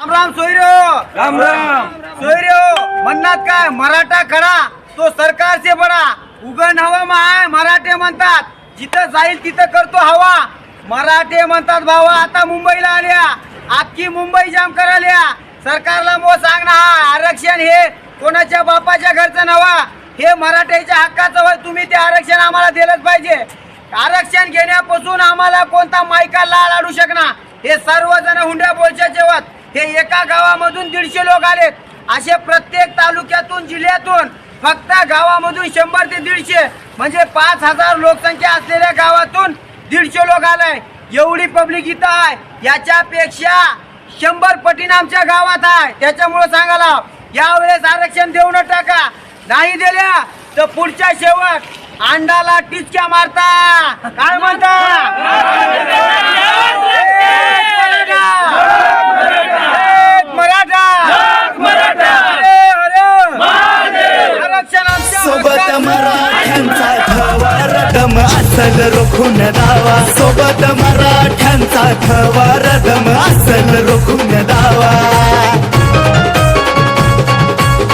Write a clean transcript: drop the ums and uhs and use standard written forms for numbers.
राम राम सोयरो. राम राम. सोयरो म्हणतात काय मराठा खडा तो सरकार से बडा. उगण हवा माय मराठे म्हणतात, जिथं जाईल तिथं करतो हवा. मराठे म्हणतात भावा आता मुंबईला आल्या, अख्खी मुंबई जाम कराल्या. सरकारला मो सांग ना, हा आरक्षण हे कोणाच्या बापाच्या घरचं नवा, हे मराठ्याच्या हक्काचं होय. तुम्ही ते आरक्षण आम्हाला दिलंच पाहिजे. आरक्षण घेण्यापासून आम्हाला कोणता मायका लाल आडू शकणार. हे सर्वजण हुंड्या बोलच्या जेवत. हे एका गावामधून 150 लोक आलेत. असे प्रत्येक तालुक्यातून जिल्ह्यातून फक्त गावामधून 100 ते 150 म्हणजे 5000 लोकसंख्या असलेल्या गावातून 150 लोक आलाय. एवढी पब्लिक इथं आहे. याच्यापेक्षा 100 पटीने आमच्या गावात आहे. त्याच्यामुळे सांगायला यावेळेस आरक्षण देऊ न टाका. नाही दिल्या तर पुढच्या शेवट अंडाला टिचक्या मारता. काय म्हणता? सोबत मराठ्यांचा थवा रदम असल रोखून दावा. सोबत मराठ्यांचा थवा रदम असल रोखून